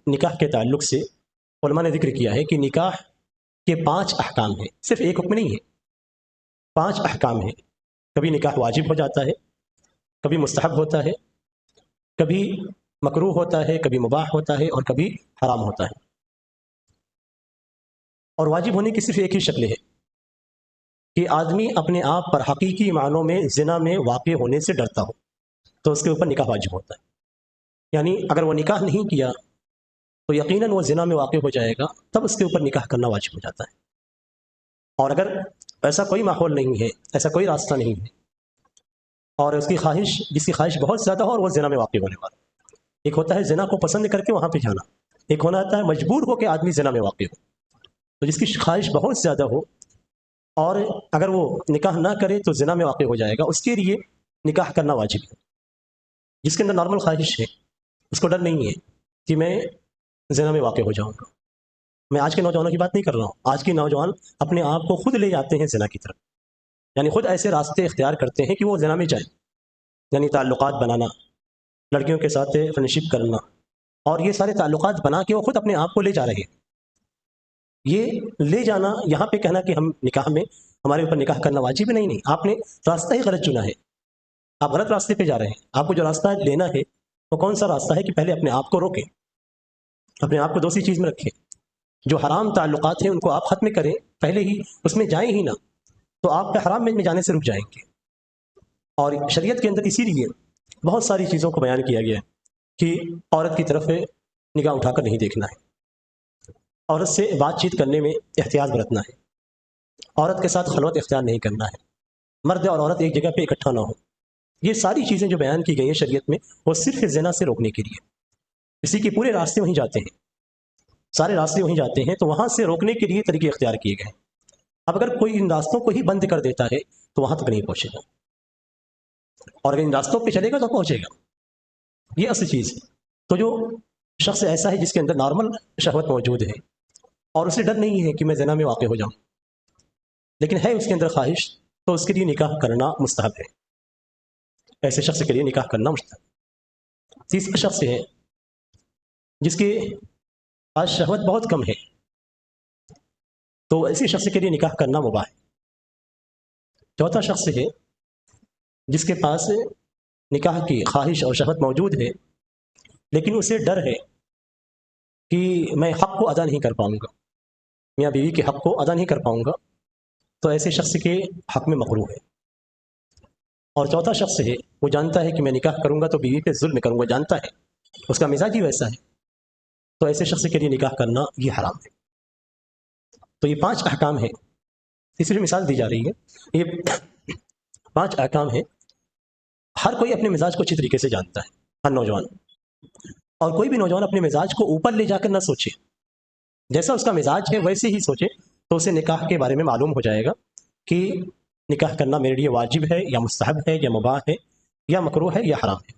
نکاح کے تعلق سے علماء نے ذکر کیا ہے کہ نکاح کے 5 احکام ہیں، صرف ایک حکم نہیں ہے، 5 احکام ہیں۔ کبھی نکاح واجب ہو جاتا ہے، کبھی مستحب ہوتا ہے، کبھی مکروہ ہوتا ہے، کبھی مباح ہوتا ہے، اور کبھی حرام ہوتا ہے۔ اور واجب ہونے کی صرف ایک ہی شکل ہے کہ آدمی اپنے آپ پر حقیقی معنوں میں زنا میں واقع ہونے سے ڈرتا ہو تو اس کے اوپر نکاح واجب ہوتا ہے۔ یعنی اگر وہ نکاح نہیں کیا تو یقیناً وہ زنا میں واقع ہو جائے گا، تب اس کے اوپر نکاح کرنا واجب ہو جاتا ہے۔ اور اگر ایسا کوئی ماحول نہیں ہے، ایسا کوئی راستہ نہیں ہے، اور اس کی خواہش، جس کی خواہش بہت زیادہ ہو اور وہ زنا میں واقع ہونے والا، ایک ہوتا ہے زنا کو پسند کر کے وہاں پہ جانا، ایک ہونا ہوتا ہے مجبور ہو کے آدمی زنا میں واقع ہو۔ تو جس کی خواہش بہت زیادہ ہو اور اگر وہ نکاح نہ کرے تو زنا میں واقع ہو جائے گا، اس کے لیے نکاح کرنا واجب ہے۔ جس کے اندر نارمل خواہش ہے، اس کو ڈر نہیں ہے کہ میں زنا میں واقع ہو جاؤں گا۔ میں آج کے نوجوانوں کی بات نہیں کر رہا ہوں، آج کے نوجوان اپنے آپ کو خود لے جاتے ہیں زنا کی طرف، یعنی خود ایسے راستے اختیار کرتے ہیں کہ وہ زنا میں جائیں، یعنی تعلقات بنانا، لڑکیوں کے ساتھ فرینڈ شپ کرنا، اور یہ سارے تعلقات بنا کے وہ خود اپنے آپ کو لے جا رہے ہیں۔ یہ لے جانا، یہاں پہ کہنا کہ ہم نکاح میں ہمارے اوپر نکاح کرنا واجب ہے، نہیں، آپ نے راستہ ہی غلط چنا ہے، آپ غلط راستے پہ جا رہے ہیں۔ آپ کو جو راستہ لینا ہے وہ کون سا راستہ ہے کہ پہلے اپنے آپ کو روکیں، اپنے آپ کو دوسری چیز میں رکھیں، جو حرام تعلقات ہیں ان کو آپ ختم کریں، پہلے ہی اس میں جائیں ہی نہ، تو آپ کا حرام میں جانے سے رک جائیں گے۔ اور شریعت کے اندر اسی لیے بہت ساری چیزوں کو بیان کیا گیا ہے کہ عورت کی طرف نگاہ اٹھا کر نہیں دیکھنا ہے، عورت سے بات چیت کرنے میں احتیاط برتنا ہے، عورت کے ساتھ خلوت اختیار نہیں کرنا ہے، مرد اور عورت ایک جگہ پہ اکٹھا نہ ہو۔ یہ ساری چیزیں جو بیان کی گئی ہیں شریعت میں، وہ صرف زنا سے روکنے کے لیے، اسی کے پورے راستے وہیں جاتے ہیں، سارے راستے وہیں جاتے ہیں، تو وہاں سے روکنے کے لیے طریقے اختیار کیے گئے ہیں۔ اب اگر کوئی ان راستوں کو ہی بند کر دیتا ہے تو وہاں تک نہیں پہنچے گا، اور اگر ان راستوں پہ چلے گا تو پہنچے گا، یہ اصل چیز ہے۔ تو جو شخص ایسا ہے جس کے اندر نارمل شہوت موجود ہے اور اسے ڈر نہیں ہے کہ میں زنا میں واقع ہو جاؤں، لیکن ہے اس کے اندر خواہش، تو اس کے لیے نکاح کرنا مستحب ہے، ایسے شخص کے لیے نکاح کرنا مستحب۔ تیسرا شخص ہے جس کے پاس شہوت بہت کم ہے، تو ایسے شخص کے لیے نکاح کرنا مباح ہے۔ چوتھا شخص ہے جس کے پاس نکاح کی خواہش اور شہوت موجود ہے لیکن اسے ڈر ہے کہ میں حق کو ادا نہیں کر پاؤں گا، میاں بیوی کے حق کو ادا نہیں کر پاؤں گا، تو ایسے شخص کے حق میں مکروہ ہے۔ اور چوتھا شخص ہے وہ جانتا ہے کہ میں نکاح کروں گا تو بیوی پہ ظلم کروں گا، جانتا ہے، اس کا مزاج ہی ویسا ہے، تو ایسے شخص کے لیے نکاح کرنا یہ حرام ہے۔ تو یہ 5 احکام ہیں، تیسری مثال دی جا رہی ہے، یہ 5 احکام ہیں۔ ہر کوئی اپنے مزاج کو اچھی طریقے سے جانتا ہے، ہر نوجوان، اور کوئی بھی نوجوان اپنے مزاج کو اوپر لے جا کر نہ سوچے، جیسا اس کا مزاج ہے ویسے ہی سوچے، تو اسے نکاح کے بارے میں معلوم ہو جائے گا کہ نکاح کرنا میرے لیے واجب ہے یا مستحب ہے یا مباح ہے یا مکروہ ہے یا حرام ہے۔